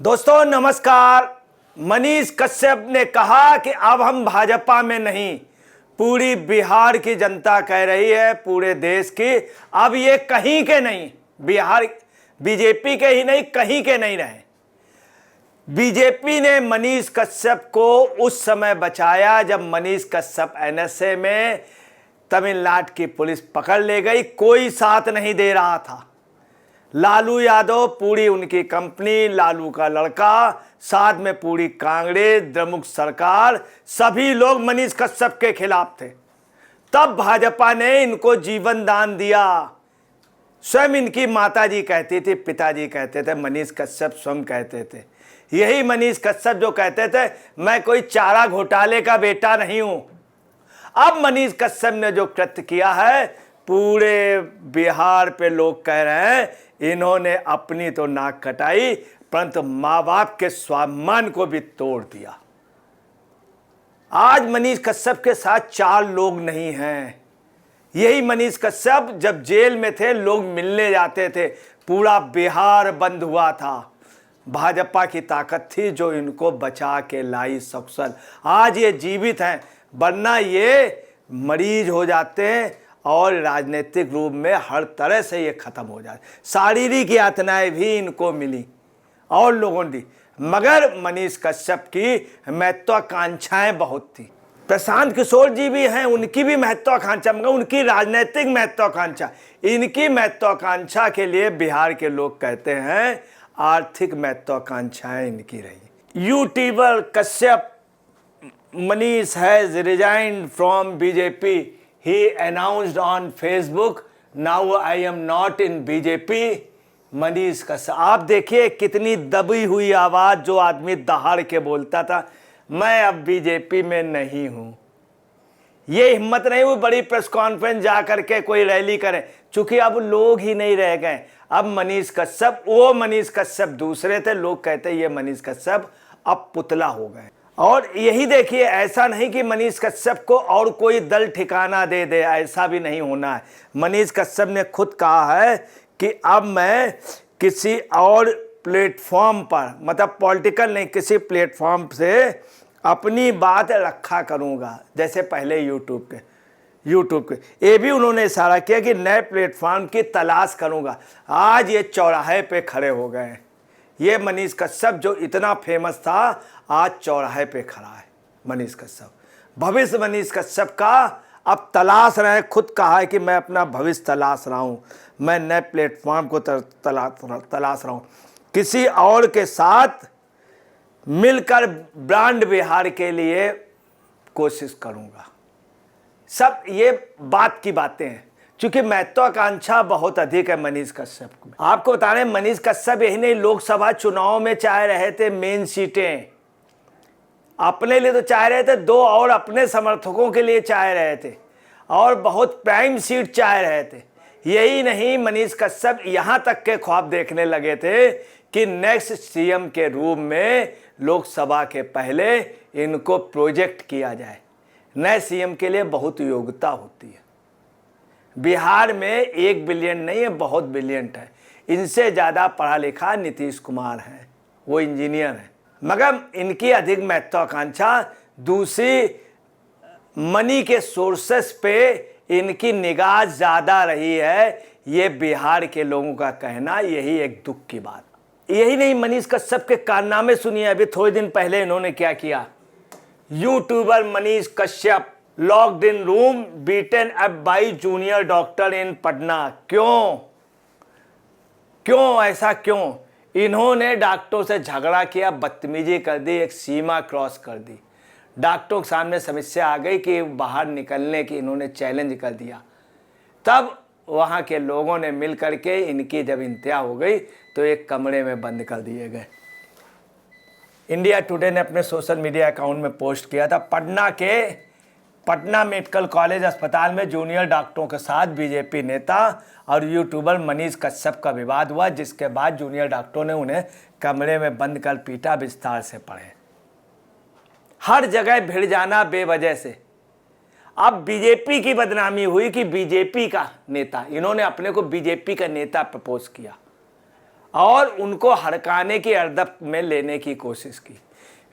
दोस्तों नमस्कार। मनीष कश्यप ने कहा कि अब हम भाजपा में नहीं, पूरी बिहार की जनता कह रही है, पूरे देश की, अब ये कहीं के नहीं, बिहार बीजेपी के ही नहीं, कहीं के नहीं रहे। बीजेपी ने मनीष कश्यप को उस समय बचाया जब मनीष कश्यप एनएसए में तमिलनाडु की पुलिस पकड़ ले गई, कोई साथ नहीं दे रहा था। लालू यादव, पूरी उनकी कंपनी, लालू का लड़का, साथ में पूरी कांग्रेस, द्रमुक सरकार, सभी लोग मनीष कश्यप के खिलाफ थे। तब भाजपा ने इनको जीवन दान दिया। स्वयं इनकी माताजी कहती थी, पिताजी कहते थे, मनीष कश्यप स्वयं कहते थे। यही मनीष कश्यप जो कहते थे मैं कोई चारा घोटाले का बेटा नहीं हूं। अब मनीष कश्यप ने जो कृत्य किया है, पूरे बिहार पे लोग कह रहे हैं इन्होंने अपनी तो नाक कटाई, परंतु माँ बाप के स्वाभिमान को भी तोड़ दिया। आज मनीष कश्यप के साथ 4 लोग नहीं हैं। यही मनीष कश्यप जब जेल में थे, लोग मिलने जाते थे, पूरा बिहार बंद हुआ था। भाजपा की ताकत थी जो इनको बचा के लाई सकुशल। आज ये जीवित हैं, वरना ये मरीज हो जाते हैं और राजनीतिक रूप में हर तरह से ये खत्म हो जाते। शारीरिक यातनाएं भी इनको मिली और लोगों ने दी, मगर मनीष कश्यप की महत्वाकांक्षाएं बहुत थी। प्रशांत किशोर जी भी हैं, उनकी भी महत्वाकांक्षा, मगर उनकी राजनीतिक महत्वाकांक्षा, इनकी महत्वाकांक्षा के लिए बिहार के लोग कहते हैं आर्थिक महत्वाकांक्षाएं इनकी रही। YouTuber Kashyap Manish has resigned from BJP. He announced on Facebook, now I am not in BJP. Manish Kashyap, आप देखिए कितनी दबी हुई आवाज, जो आदमी दहाड़ के बोलता था मैं अब बीजेपी में नहीं हूं। ये हिम्मत नहीं हुई बड़ी प्रेस कॉन्फ्रेंस जा करके कोई रैली करें, चूंकि अब लोग ही नहीं रह गए। अब मनीष कश्यप, वो मनीष कश्यप दूसरे थे, लोग कहते ये मनीष कश्यप अब पुतला हो गए। और यही देखिए, ऐसा नहीं कि मनीष कश्यप को और कोई दल ठिकाना दे दे, ऐसा भी नहीं होना है। मनीष कश्यप ने खुद कहा है कि अब मैं किसी और प्लेटफॉर्म पर, मतलब पॉलिटिकल नहीं, किसी प्लेटफॉर्म से अपनी बात रखा करूंगा, जैसे पहले यूट्यूब के। ये भी उन्होंने इशारा किया कि नए प्लेटफॉर्म की तलाश करूंगा। आज ये चौराहे पे खड़े हो गए। ये मनीष कश्यप जो इतना फेमस था, आज चौराहे पे खड़ा है मनीष कश्यप। भविष्य मनीष कश्यप का अब तलाश रहे हैं, खुद कहा है कि मैं अपना भविष्य तलाश रहा हूँ, मैं नए प्लेटफॉर्म को तलाश रहा हूँ, किसी और के साथ मिलकर ब्रांड बिहार के लिए कोशिश करूँगा। सब ये बात की बातें हैं, चूंकि महत्वाकांक्षा बहुत अधिक है मनीष कश्यप को। आपको बता रहे हैं मनीष कश्यप यही नहीं, लोकसभा चुनाव में चाह रहे थे मेन सीटें, अपने लिए तो चाह रहे थे, 2 और अपने समर्थकों के लिए चाह रहे थे, और बहुत प्राइम सीट चाह रहे थे। यही नहीं, मनीष कश्यप यहाँ तक के ख्वाब देखने लगे थे कि नेक्स्ट सीएम के रूप में लोकसभा के पहले इनको प्रोजेक्ट किया जाए। नए सीएम के लिए बहुत योग्यता होती है। बिहार में 1 बिलियन नहीं है, बहुत बिलियंट है। इनसे ज़्यादा पढ़ा लिखा नीतीश कुमार है, वो इंजीनियर है, मगर इनकी अधिक महत्वाकांक्षा दूसरी मनी के सोर्सेस पे इनकी निगाह ज़्यादा रही है। ये बिहार के लोगों का कहना, यही एक दुख की बात। यही नहीं, मनीष कश्यप के कारनामे सुनिए। अभी थोड़े दिन पहले इन्होंने क्या किया। YouTuber Manish Kashyap locked in room, beaten up by junior doctor in Patna. क्यों ऐसा क्यों? इन्होंने डॉक्टरों से झगड़ा किया, बदतमीजी कर दी, एक सीमा क्रॉस कर दी। डॉक्टरों के सामने समस्या आ गई कि बाहर निकलने की इन्होंने चैलेंज कर दिया। तब वहाँ के लोगों ने मिल करके इनकी जब इंतहा हो गई तो एक कमरे में बंद कर दिए गए। इंडिया टुडे ने अपने सोशल मीडिया अकाउंट में पोस्ट किया था, पटना मेडिकल कॉलेज अस्पताल में जूनियर डॉक्टरों के साथ बीजेपी नेता और यूट्यूबर मनीष कश्यप का विवाद हुआ, जिसके बाद जूनियर डॉक्टरों ने उन्हें कमरे में बंद कर पीटा, विस्तार से पढ़े। हर जगह भिड़ जाना बेवजह से। अब बीजेपी की बदनामी हुई कि बीजेपी का नेता, इन्होंने अपने को बीजेपी का नेता प्रपोज किया। और उनको हड़काने की हरदम में लेने की कोशिश की।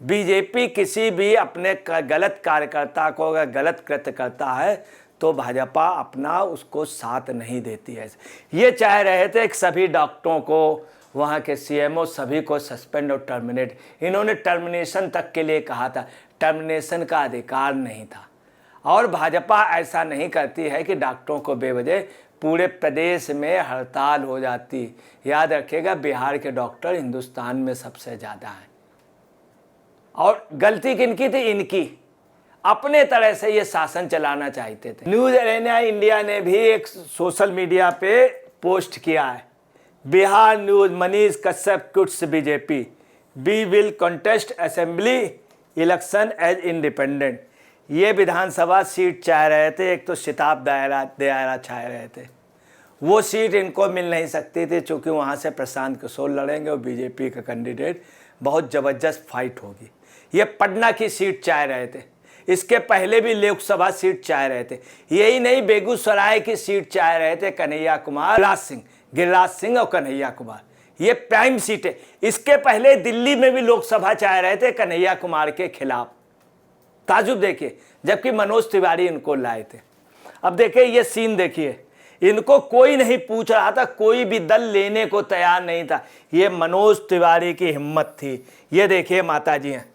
बीजेपी किसी भी अपने गलत कार्यकर्ता को अगर गलत कृत्य करता है तो भाजपा अपना उसको साथ नहीं देती है। ये चाह रहे थे कि सभी डॉक्टरों को, वहाँ के सीएमओ सभी को सस्पेंड और टर्मिनेट, इन्होंने टर्मिनेशन तक के लिए कहा था, टर्मिनेशन का अधिकार नहीं था। और भाजपा ऐसा नहीं करती है कि डॉक्टरों को बेवजह पूरे प्रदेश में हड़ताल हो जाती। याद रखिएगा, बिहार के डॉक्टर हिंदुस्तान में सबसे ज़्यादा हैं। और गलती किनकी थी? इनकी। अपने तरह से ये शासन चलाना चाहते थे। न्यूज़ एरेना इंडिया ने भी एक सोशल मीडिया पे पोस्ट किया है, Bihar news, Manish Kashyap quits BJP, we will contest assembly election as independent. ये विधानसभा सीट चाह रहे थे, एक तो सिताब दायरा चाह रहे थे, वो सीट इनको मिल नहीं सकती थी क्योंकि वहाँ से प्रशांत किशोर लड़ेंगे और बीजेपी का कैंडिडेट, बहुत ज़बरदस्त फाइट होगी। ये पटना की सीट चाह रहे थे, इसके पहले भी लोकसभा सीट चाह रहे थे। यही नहीं, बेगूसराय की सीट चाह रहे थे कन्हैया कुमार, गिरिराज सिंह और कन्हैया कुमार, ये प्राइम सीट है। इसके पहले दिल्ली में भी लोकसभा चाह रहे थे कन्हैया कुमार के खिलाफ। ताजुब देखिए, जबकि मनोज तिवारी इनको लाए थे। अब देखिए ये सीन देखिए, इनको कोई नहीं पूछ रहा था, कोई भी दल लेने को तैयार नहीं था। ये मनोज तिवारी की हिम्मत थी। ये देखिए माता जी हैं,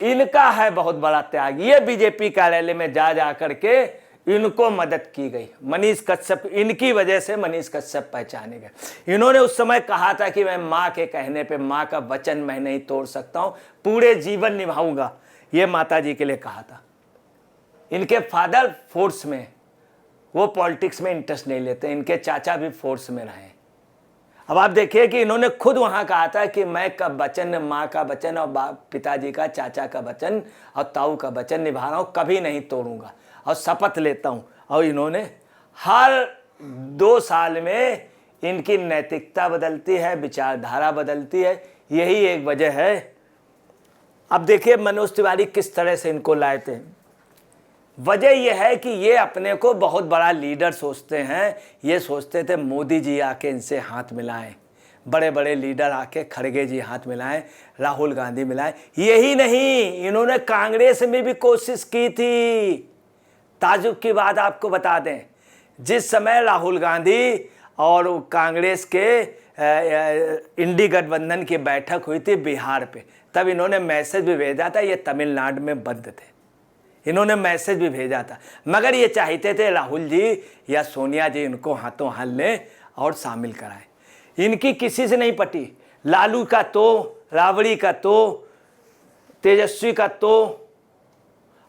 इनका है बहुत बड़ा त्याग। ये बीजेपी कार्यालय में जा करके इनको मदद की गई। मनीष कश्यप, इनकी वजह से मनीष कश्यप पहचाने गए। इन्होंने उस समय कहा था कि मैं माँ के कहने पे, माँ का वचन मैं नहीं तोड़ सकता हूँ, पूरे जीवन निभाऊंगा। ये माता जी के लिए कहा था। इनके फादर फोर्स में, वो पॉलिटिक्स में इंटरेस्ट नहीं लेते। इनके चाचा भी फोर्स में रहे। अब आप देखिए कि इन्होंने खुद वहाँ कहा था कि मैं का वचन, माँ का वचन और पिताजी का, चाचा का वचन और ताऊ का वचन निभा रहा हूँ, कभी नहीं तोड़ूंगा और शपथ लेता हूँ। और इन्होंने हर 2 साल में इनकी नैतिकता बदलती है, विचारधारा बदलती है। यही एक वजह है। अब देखिए मनोज तिवारी किस तरह से इनको लाए थे। वजह यह है कि ये अपने को बहुत बड़ा लीडर सोचते हैं। ये सोचते थे मोदी जी आके इनसे हाथ मिलाएं, बड़े बड़े लीडर आके, खड़गे जी हाथ मिलाएं, राहुल गांधी मिलाएं। यही नहीं, इन्होंने कांग्रेस में भी कोशिश की थी। ताजुब की बात आपको बता दें, जिस समय राहुल गांधी और कांग्रेस के इंडी गठबंधन की बैठक हुई थी बिहार पे, तब इन्होंने मैसेज भी भेजा था, ये तमिलनाडु में बंद थे। इन्होंने मैसेज भी भेजा था, मगर ये चाहते थे राहुल जी या सोनिया जी इनको हाथों हाथ लें और शामिल कराएं। इनकी किसी से नहीं पटी। लालू का तो, राबड़ी का तो, तेजस्वी का तो,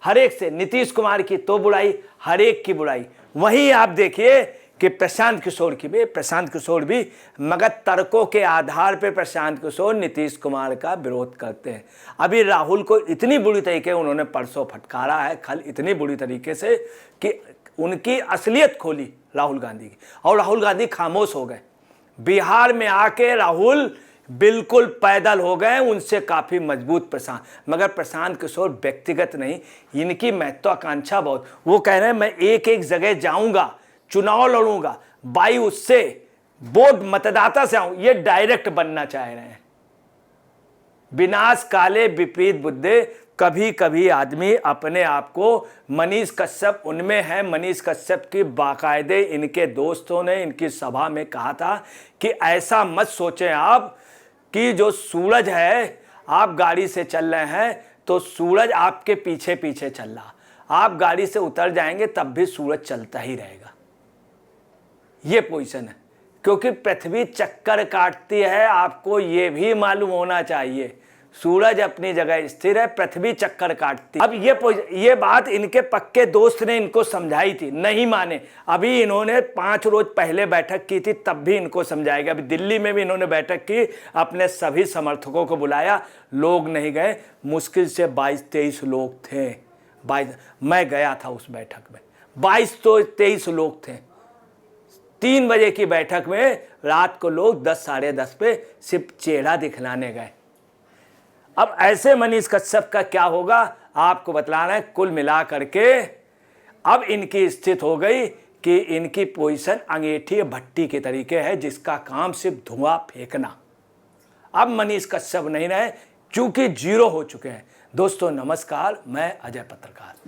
हर एक से, नीतीश कुमार की तो बुराई, हर एक की बुराई। वहीं आप देखिए कि प्रशांत किशोर भी, मगर तर्कों के आधार पर प्रशांत किशोर नीतीश कुमार का विरोध करते हैं। अभी राहुल को इतनी बुरी तरीके उन्होंने परसों फटकारा है, कल इतनी बुरी तरीके से कि उनकी असलियत खोली राहुल गांधी की, और राहुल गांधी खामोश हो गए। बिहार में आके राहुल बिल्कुल पैदल हो गए, उनसे काफ़ी मजबूत प्रशांत। मगर प्रशांत किशोर व्यक्तिगत नहीं, इनकी महत्वाकांक्षा बहुत। वो कह रहे हैं मैं एक एक जगह जाऊंगा, चुनाव लड़ूंगा, बाई उससे वोट मतदाता से आऊं, ये डायरेक्ट बनना चाह रहे हैं। विनाश काले विपरीत बुद्धे। कभी कभी आदमी अपने आप को, मनीष कश्यप उनमें है। मनीष कश्यप की बाकायदे इनके दोस्तों ने इनकी सभा में कहा था कि ऐसा मत सोचें आप कि जो सूरज है, आप गाड़ी से चल रहे हैं तो सूरज आपके पीछे पीछे चल रहा, आप गाड़ी से उतर जाएंगे तब भी सूरज चलता ही रहेगा। ये पोजीशन है, क्योंकि पृथ्वी चक्कर काटती है, आपको ये भी मालूम होना चाहिए। सूरज अपनी जगह स्थिर है, पृथ्वी चक्कर काटती। अब ये बात इनके पक्के दोस्त ने इनको समझाई थी, नहीं माने। अभी इन्होंने 5 रोज पहले बैठक की थी, तब भी इनको समझाएगा। अभी दिल्ली में भी इन्होंने बैठक की, अपने सभी समर्थकों को बुलाया, लोग नहीं गए। मुश्किल से 22-23 लोग थे। 22, मैं गया था उस बैठक में, 22-23 लोग थे। 3 बजे की बैठक में रात को लोग 10 साढ़े 10 पे सिर्फ चेहरा दिखलाने गए। अब ऐसे मनीष कश्यप का क्या होगा आपको बतलाना है। कुल मिला करके अब इनकी स्थिति हो गई कि इनकी पोजीशन अंगीठी भट्टी के तरीके है, जिसका काम सिर्फ धुआं फेंकना। अब मनीष कश्यप नहीं रहे, क्योंकि जीरो हो चुके हैं। दोस्तों नमस्कार, मैं अजय पत्रकार।